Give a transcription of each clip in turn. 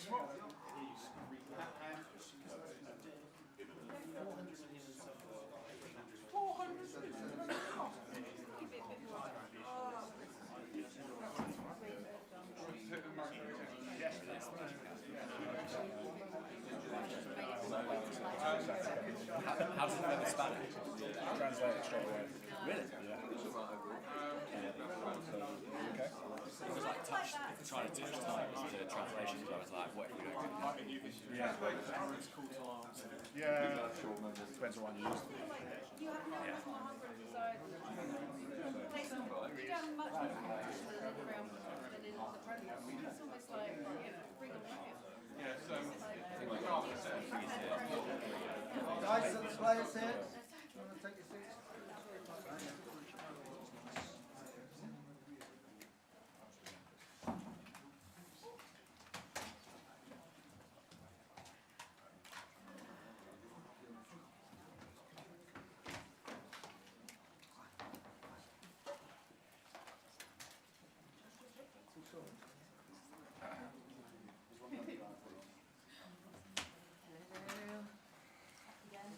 How does it feel in Spanish? Translate it straight away. Really? Yeah. Okay. It was like touch, trying to touch times to translations, I was like, what are you doing? Yeah. Yeah. Depends on what you use. You have more Yeah. so you don't much more than in Real Madrid than in the Premier League. It's almost like, bring them with you. Guys, the players here. Want to take your seats? Hello. Again.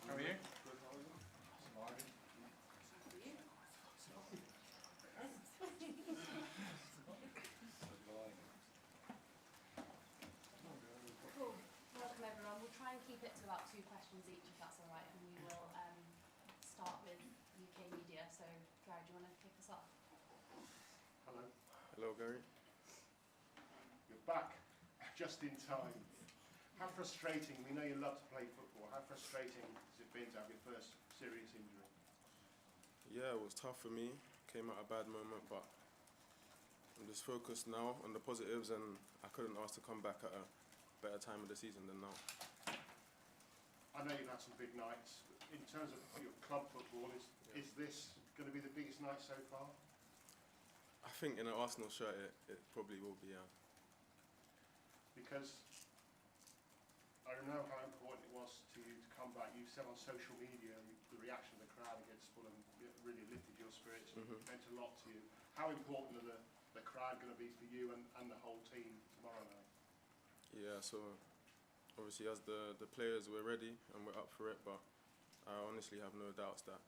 How are you? Cool. Welcome everyone. We'll try and keep it to about 2 questions each if that's alright, and we will start with UK media. So Gary, do you want to kick us off? Hello. Hello, Gary. You're back just in time. How frustrating, we know you love to play football, how frustrating has it been to have your first serious injury? Yeah, it was tough for me. Came at a bad moment, but I'm just focused now on the positives, and I couldn't ask to come back at a better time of the season than now. I know you've had some big nights. In terms of your club football, is this going to be the biggest night so far? I think in an Arsenal shirt it probably will be, yeah. Because I know how important it was to you to come back. You said on social media the reaction of the crowd against Fulham really lifted your spirits and meant a lot to you. How important are the crowd going to be for you and the whole team tomorrow night? Yeah, so obviously as the players we're ready and we're up for it, but I honestly have no doubts that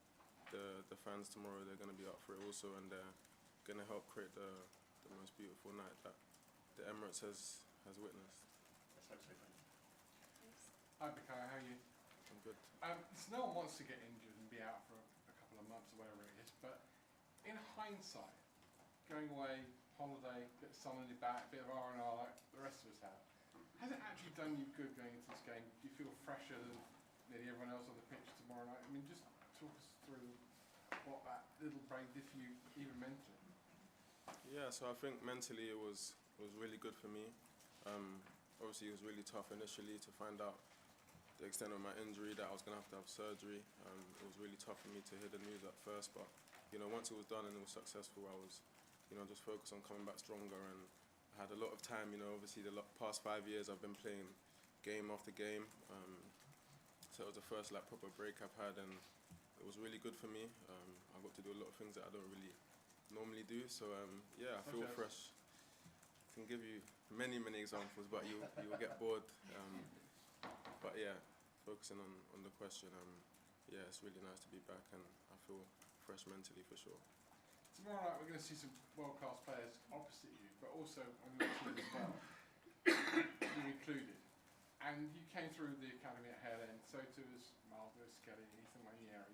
the fans tomorrow, they're going to be up for it also, and they're going to help create the most beautiful night that the Emirates has witnessed. Let's hope so. Hi Bukayo, how are you? I'm good. No one wants to get injured and be out for a couple of months or whatever it is, but in hindsight, going away, holiday, bit of sun on your back, bit of R&R like the rest of us have, has it actually done you good going into this game? Do you feel fresher than nearly everyone else on the pitch tomorrow night? I mean, just talk us through what that little break did for you, even mentally. Yeah, so I think mentally it was really good for me. Obviously it was really tough initially to find out the extent of my injury, that I was going to have surgery. It was really tough for me to hear the news at first, but once it was done and it was successful, I was just focused on coming back stronger, and I had a lot of time. Obviously the past 5 years I've been playing game after game, so it was the first proper break I've had, and it was really good for me. I got to do a lot of things that I don't really normally do, so yeah, I feel fresh. I can give you many examples, but you will get bored. But yeah, focusing on the question, yeah, it's really nice to be back, and I feel fresh mentally for sure. Tomorrow night we're going to see some world-class players opposite you, but also on your team as well, you included. And you came through the academy at Hale End, so too as Miles Lewis, Kelly, Ethan Wanieri.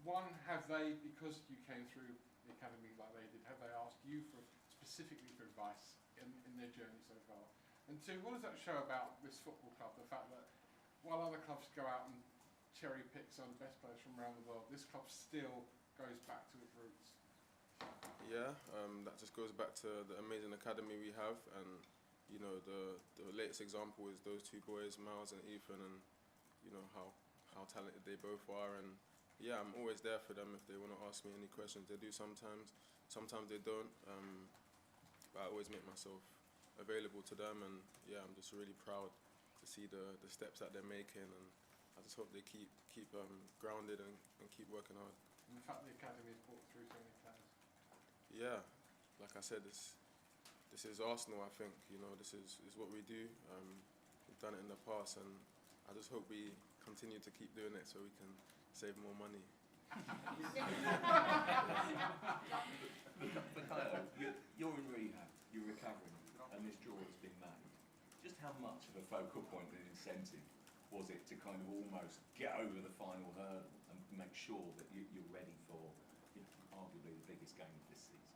One, have they, because you came through the academy like they did, have they asked you specifically for advice in their journey so far? And two, what does that show about this football club, the fact that while other clubs go out and cherry pick some of the best players from around the world, this club still goes back to its roots? Yeah, that just goes back to the amazing academy we have, and the latest example is those two boys, Miles and Ethan, and how talented they both are. And yeah, I'm always there for them if they want to ask me any questions. They do sometimes they don't, but I always make myself available to them, and yeah, I'm just really proud to see the steps that they're making, and I just hope they keep grounded and keep working hard. And the fact the academy has brought through so many players. Yeah, like I said, this is Arsenal. I think this is what we do. We've done it in the past, and I just hope we continue to keep doing it so we can save more money. Bukayo, you're in rehab, you're recovering, and this draw has been made. Just how much of a focal point and incentive was it to kind of almost get over the final hurdle and make sure that you're ready for arguably the biggest game of this season?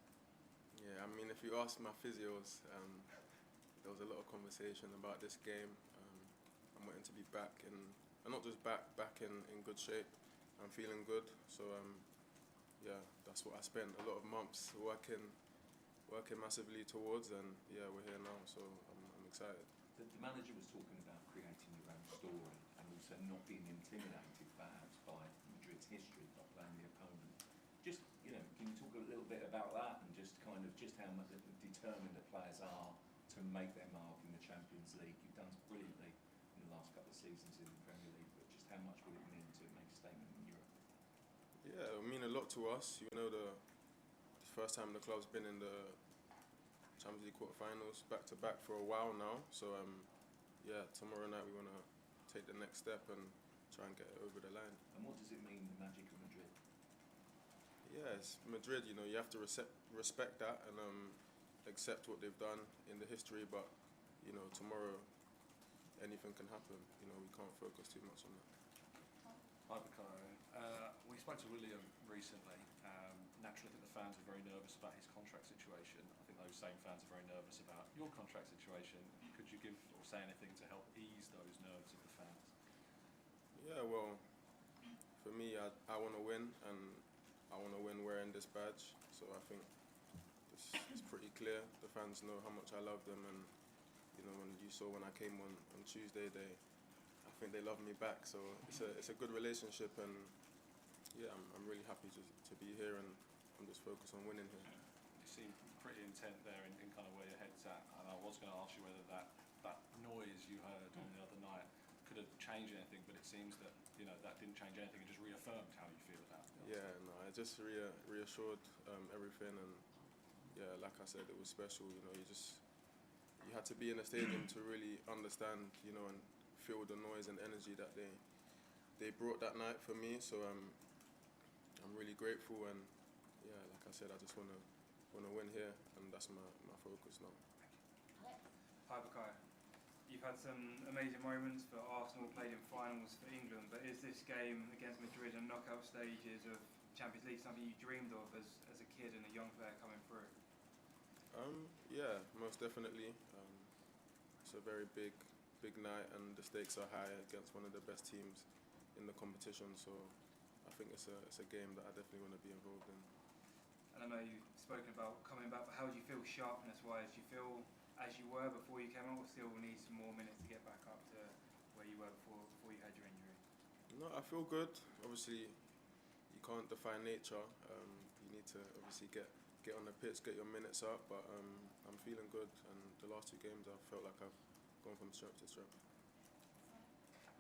Yeah, I mean, if you ask my physios, there was a lot of conversation about this game. I'm waiting to be back and not just back in good shape. I'm feeling good, so yeah, that's what I spent a lot of months working massively towards, and yeah, we're here now, so I'm excited. The manager was talking about creating your own story and also not being intimidated perhaps by Madrid's history, not playing the opponent. Just, can you talk a little bit about that and just how much determined the players are to make their mark in the Champions League? You've done brilliantly in the last couple of seasons in the Premier League, but just how much will it mean to make a statement in Europe? Yeah, it'll mean a lot to us. The first time the club's been in the Champions League quarterfinals back to back for a while now. So yeah, tomorrow night we want to take the next step and try and get it over the line. And what does it mean, the magic of Madrid? Yeah, it's Madrid. You have to respect that and accept what they've done in the history. But tomorrow anything can happen. We can't focus too much on that. Hi, Bukayo. We spoke to William recently. Naturally, I think the fans are very nervous about his contract situation. I think those same fans are very nervous about your contract situation. Could you give or say anything to help ease those nerves of the fans? Yeah, well, for me, I want to win, and I want to win wearing this badge. So I think it's pretty clear. The fans know how much I love them, and when you saw when I came on Tuesday, I think they love me back. So it's a good relationship, and yeah, I'm really happy to be here, and I'm just focused on winning here. You seem pretty intent there in kind of where your head's at, and I was going to ask you whether that noise you heard on the other night could have changed anything, but it seems that that didn't change anything. It just reaffirmed how you feel about it. Yeah, no, I just reassured everything, and yeah, like I said, it was special. You had to be in the stadium to really understand, and feel the noise and energy that they brought that night for me. So I'm really grateful, and yeah, like I said, I just want to win here, and that's my focus now. Hi, Bukayo. You've had some amazing moments for Arsenal, played in finals for England, but is this game against Madrid and knockout stages of Champions League something you dreamed of as a kid and a young player coming through? Yeah, most definitely. It's a very big night, and the stakes are high against one of the best teams in the competition. So I think it's a game that I definitely want to be involved in. And I know you've spoken about coming back, but how do you feel sharpness-wise? Do you feel as you were before you came out, or still need some more minutes to get back up to where you were before you had your injury? No, I feel good. Obviously, you can't define nature. You need to obviously get on the pitch, get your minutes up. But I'm feeling good, and the last two games I felt like I've gone from strength to strength.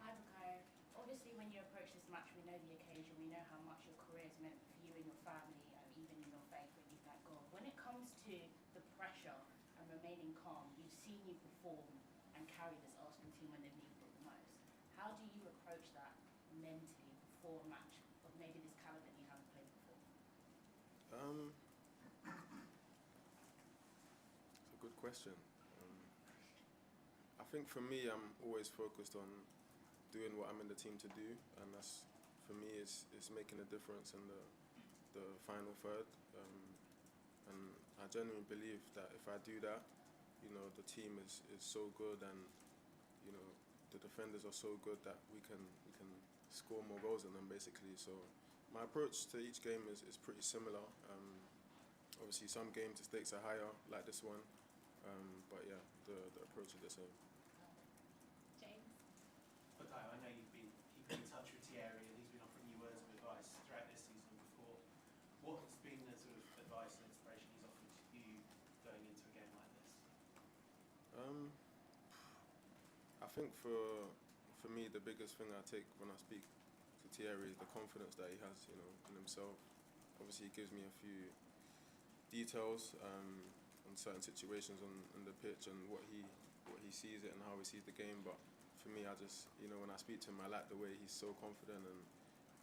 Hi, Bukayo. Obviously, when you approach this match, we know the occasion. We know how much your career has meant for you and your family, even in your faith when you've that goal. When it comes to the pressure and remaining calm, we've seen you perform and carry this Arsenal team when they've needed it the most. How do you approach that mentally before a match of maybe this caliber that you haven't played before? It's a good question. I think for me, I'm always focused on doing what I'm in the team to do, and that's, for me, is making a difference in the final third. And I genuinely believe that if I do that, the team is so good, and the defenders are so good that we can score more goals than them, basically. So my approach to each game is pretty similar. Obviously, some games the stakes are higher, like this one, but yeah, the approach is the same. James? Bukayo, I know you've been keeping in touch with Thierry, and he's been offering you words of advice throughout this season and before. What has been the sort of advice and inspiration he's offered to you going into a game like this? I think for me, the biggest thing I take when I speak to Thierry is the confidence that he has, in himself. Obviously, he gives me a few details, certain situations on the pitch and what he sees it and how he sees the game. But for me, I just, when I speak to him, I like the way he's so confident, and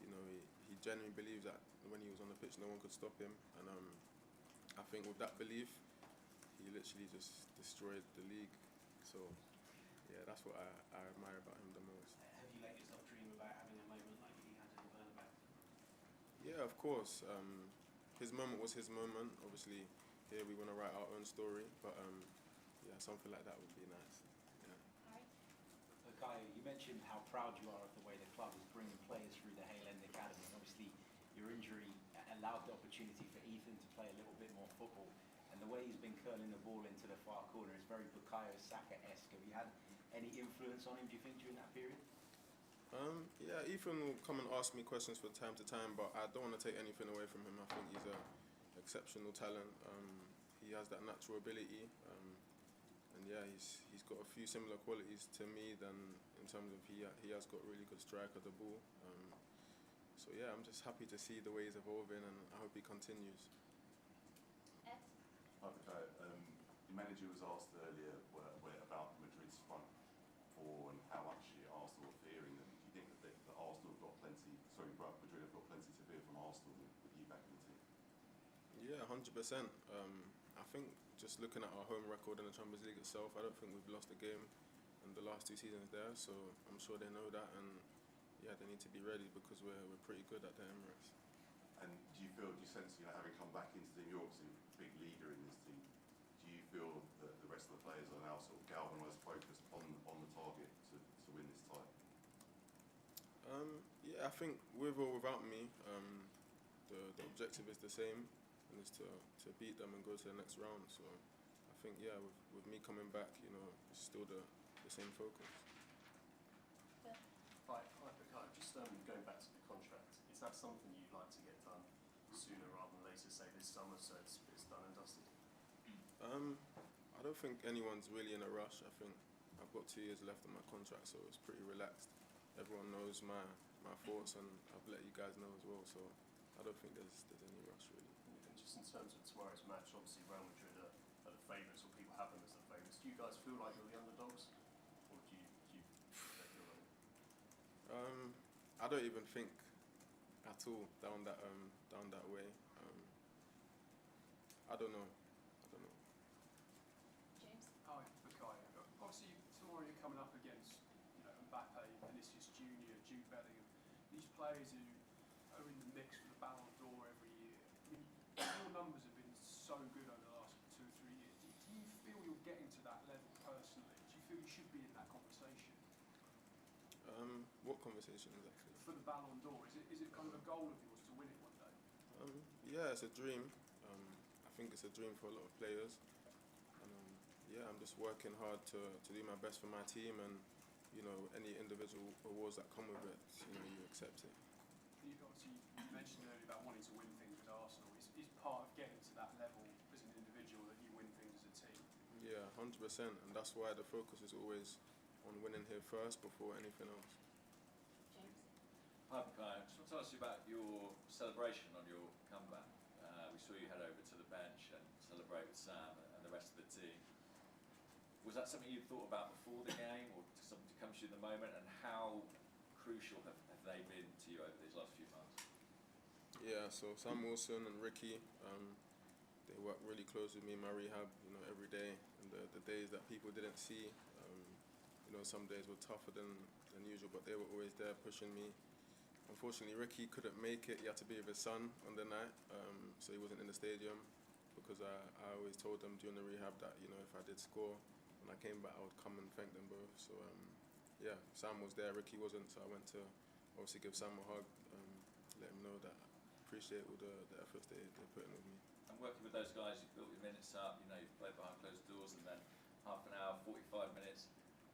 he genuinely believes that when he was on the pitch, no one could stop him. And I think with that belief, he literally just destroyed the league. So yeah, that's what I admire about him the most. Have you let yourself dream about having a moment like he had in the Bernabeu? Yeah, of course. His moment was his moment. Obviously, here we want to write our own story, but yeah, something like that would be nice. Bukayo, you mentioned how proud you are of the way the club is bringing players through the Hale End Academy, and obviously your injury allowed the opportunity for Ethan to play a little bit more football, and the way he's been curling the ball into the far corner is very Bukayo Saka-esque. Have you had any influence on him, do you think, during that period? Yeah, Ethan will come and ask me questions from time to time, but I don't want to take anything away from him. I think he's an exceptional talent. He has that natural ability, and yeah, he's got a few similar qualities to me than in terms of he has got really good strike of the ball. So yeah, I'm just happy to see the way he's evolving, and I hope he continues. Ed? Hi, Bukayo. The manager was asked earlier about Madrid's front four and how much Arsenal are fearing them. Do you think that Arsenal have got plenty? Sorry, Madrid have got plenty to fear from Arsenal with you back in the team? Yeah, 100%. I think just looking at our home record in the Champions League itself, I don't think we've lost a game in the last 2 seasons there. So I'm sure they know that, and yeah, they need to be ready because we're pretty good at the Emirates. And do you sense, having come back into the team, you're obviously a big leader in this team. Do you feel that the rest of the players are now sort of galvanised, focused on the target to win this title? Yeah, I think with or without me, the objective is the same, and is to beat them and go to the next round. So I think, yeah, with me coming back, it's still the same focus. Hi, Bukayo. Just going back to the contract, is that something you'd like to get done sooner rather than later, say this summer, so it's done and dusted? I don't think anyone's really in a rush. I think I've got 2 years left on my contract, so it's pretty relaxed. Everyone knows my thoughts, and I've let you guys know as well, so I don't think there's any rush really. And just in terms of tomorrow's match, obviously Real Madrid are the favourites, or people have them as the favourites. Do you guys feel like you're the underdogs, or do you think you're running? I don't even think at all down that way. I don't know. James? Hi, Bukayo. Obviously, tomorrow you're coming up against Mbappe, Vinicius Junior, Jude Bellingham. These players who are in the mix for the Ballon d'Or every year. I mean, your numbers have been so good over the last 2 or 3 years. Do you feel you're getting to that level personally? Do you feel you should be in that conversation? What conversation exactly? For the Ballon d'Or, is it kind of a goal of yours to win it one day? Yeah, it's a dream. I think it's a dream for a lot of players. And yeah, I'm just working hard to do my best for my team, and any individual awards that come with it, you accept it. You mentioned earlier about wanting to win things with Arsenal. Is part of getting to that level as an individual that you win things as a team? Yeah, 100%, and that's why the focus is always on winning here first before anything else. James? Hi, Bukayo. Just want to tell us about your celebration on your comeback. We saw you head over to the bench and celebrate with Sam and the rest of the team. Was that something you thought about before the game, or something to come to you in the moment? And how crucial have they been to you over these last few months? Yeah, so Sam Wilson and Ricky, they work really close with me in my rehab, every day. And the days that people didn't see, some days were tougher than usual, but they were always there pushing me. Unfortunately, Ricky couldn't make it. He had to be with his son on the night, so he wasn't in the stadium, because I always told them during the rehab that, if I did score, when I came back, I would come and thank them both. So, yeah, Sam was there, Ricky wasn't, so I went to obviously give Sam a hug, let him know that I appreciate all the efforts they put in with me. And working with those guys, you've built your minutes up, you've played behind closed doors, and then half an hour, 45 minutes.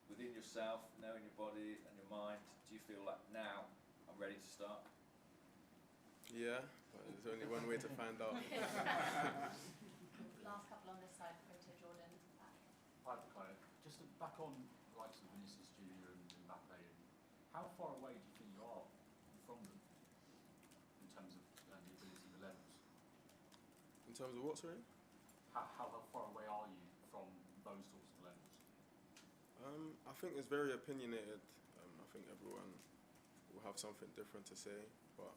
Within yourself, knowing your body and your mind, do you feel like now I'm ready to start? Yeah, but there's only one way to find out. Last couple on this side, go to Jordan. Hi, Bukayo. Just back on the likes of Vinicius Junior and Mbappe, how far away do you think you are from them in terms of the ability, the levels? In terms of what, sorry? how far away are you from those sorts of levels? I think it's very opinionated. I think everyone will have something different to say, but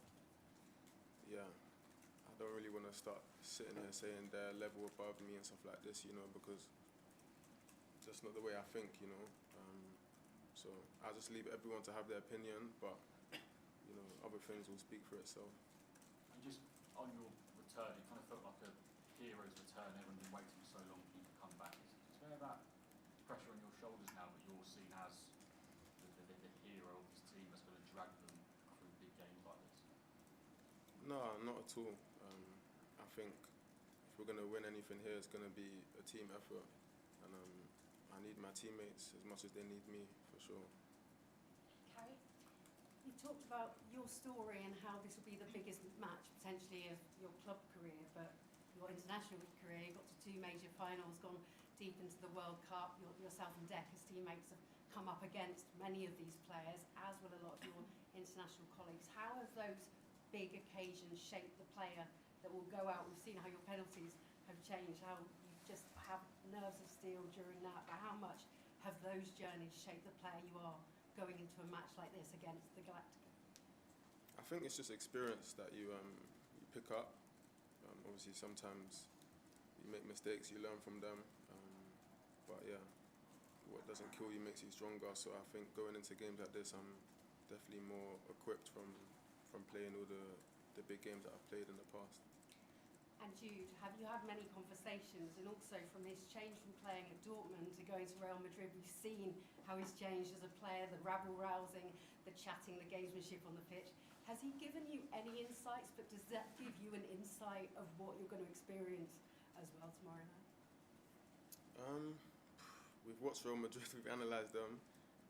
yeah, I don't really want to start sitting here saying they're a level above me and stuff like this, you know, because that's not the way I think, you know. So I just leave everyone to have their opinion, but you know, other things will speak for itself. And just on your return, it kind of felt like a hero's return. Everyone's been waiting so long for you to come back. Is there that pressure on your shoulders now that you're seen as the hero of this team that's going to drag them through big games like this? No, not at all. I think if we're going to win anything here, it's going to be a team effort, and I need my teammates as much as they need me, for sure. Carrie, you talked about your story and how this will be the biggest match potentially of your club career, but your international career, you got to 2 major finals, gone deep into the World Cup. Yourself and Decker's teammates have come up against many of these players, as will a lot of your international colleagues. How have those big occasions shaped the player that will go out? We've seen how your penalties have changed, how you just have nerves of steel during that, but how much have those journeys shaped the player you are going into a match like this against the Galactica? I think it's just experience that you pick up. Obviously, sometimes you make mistakes, you learn from them. But yeah, what doesn't kill you makes you stronger. So I think going into games like this, I'm definitely more equipped from playing all the big games that I've played in the past. And Jude, have you had many conversations, and also from his change from playing at Dortmund to going to Real Madrid, we've seen how he's changed as a player, the rabble-rousing, the chatting, the gamesmanship on the pitch. Has he given you any insights, but does that give you an insight of what you're going to experience as well tomorrow night? We've watched Real Madrid, we've analysed them,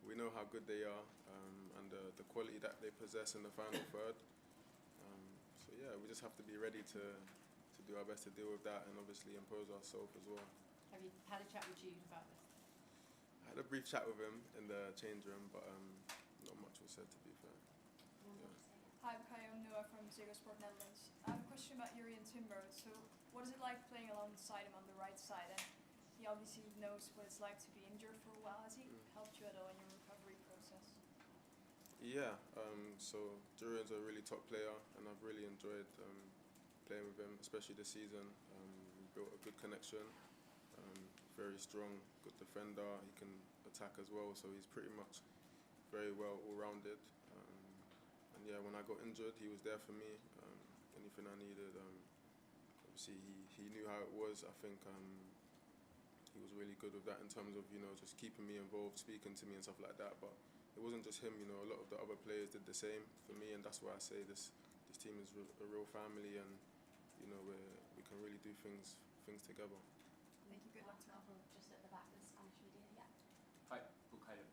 we know how good they are, and the quality that they possess in the final third. So yeah, we just have to be ready to do our best to deal with that, and obviously impose ourselves as well. Have you had a chat with Jude about this? I had a brief chat with him in the change room, but not much was said, to be fair. Yeah. Hi, Bukayo, I'm Noah from Ziggo Sport Netherlands. I have a question about Jurriën Timber. So, what is it like playing alongside him on the right side? And he obviously knows what it's like to be injured for a while. Has he helped you at all in your recovery process? Yeah, so Jurriën's a really top player, and I've really enjoyed playing with him, especially this season. We built a good connection, very strong, good defender, he can attack as well, so he's pretty much very well all-rounded. And yeah, when I got injured, he was there for me, anything I needed. Obviously, he knew how it was. I think he was really good with that in terms of, you know, just keeping me involved, speaking to me and stuff like that. But it wasn't just him, you know, a lot of the other players did the same for me, and that's why I say this team is a real family, and you know, we can really do things together. Thank you. Good luck tomorrow. Just at the back of the Spanish media, yeah. Hi, Bukayo.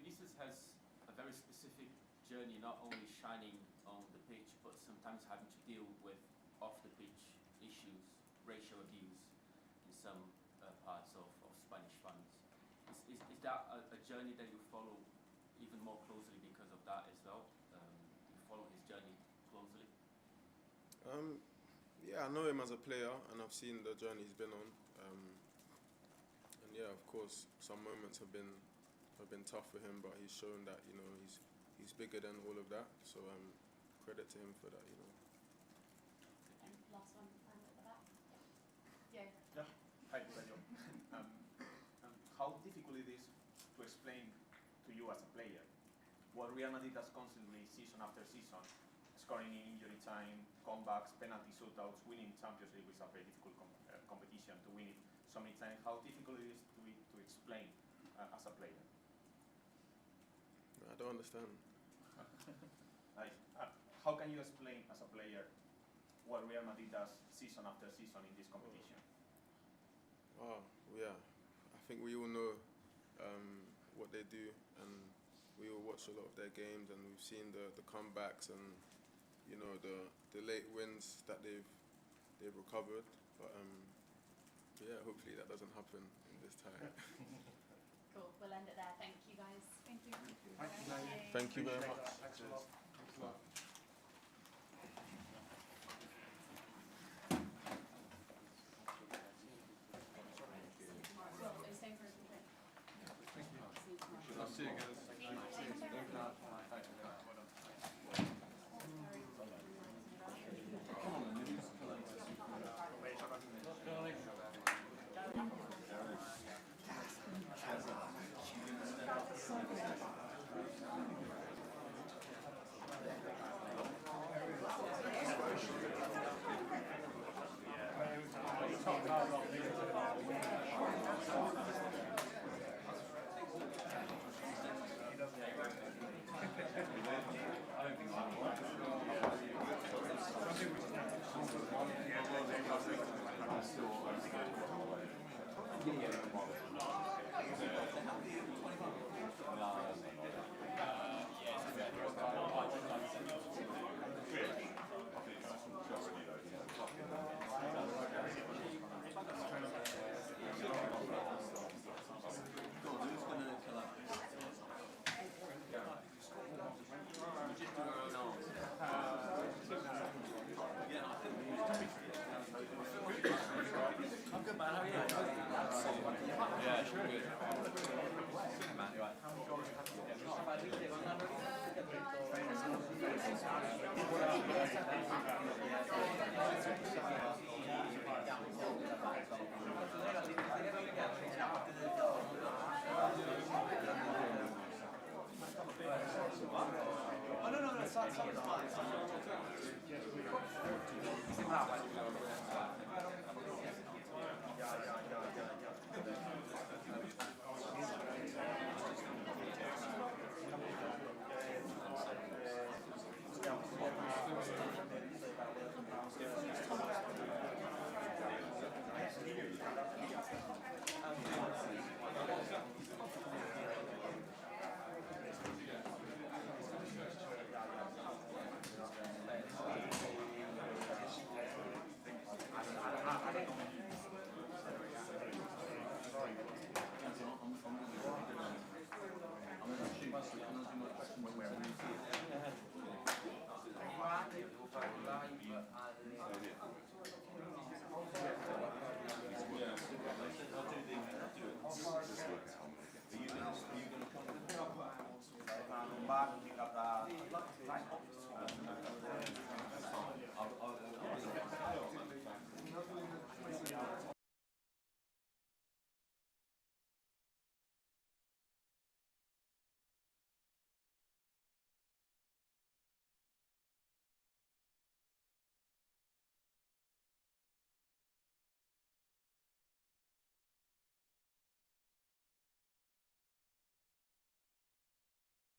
Vinicius has a very specific journey, not only shining on the pitch, but sometimes having to deal with off-the-pitch issues, racial abuse in some parts of Spanish fans. Is that a journey that you follow even more closely because of that as well? You follow his journey closely? Yeah, I know him as a player, and I've seen the journey he's been on. And yeah, of course, some moments have been tough for him, but he's shown that, you know, he's bigger than all of that. So credit to him for that, you know. And last one, at the back. Yeah. Yeah. Hi, Bukayo. How difficult it is to explain to you as a player what Real Madrid does constantly, season after season, scoring in injury time, comebacks, penalty shootouts, winning Champions League, which is a very difficult competition to win it so many times. How difficult it is to explain as a player? I don't understand. Like, how can you explain as a player what Real Madrid does season after season in this competition? Oh, yeah. I think we all know what they do, and we all watch a lot of their games, and we've seen the comebacks and, you know, the late wins that they've recovered. But yeah, hopefully that doesn't happen in this time. Cool. We'll end it there. Thank you, guys. Thank you. Thank you very much. Thanks a lot.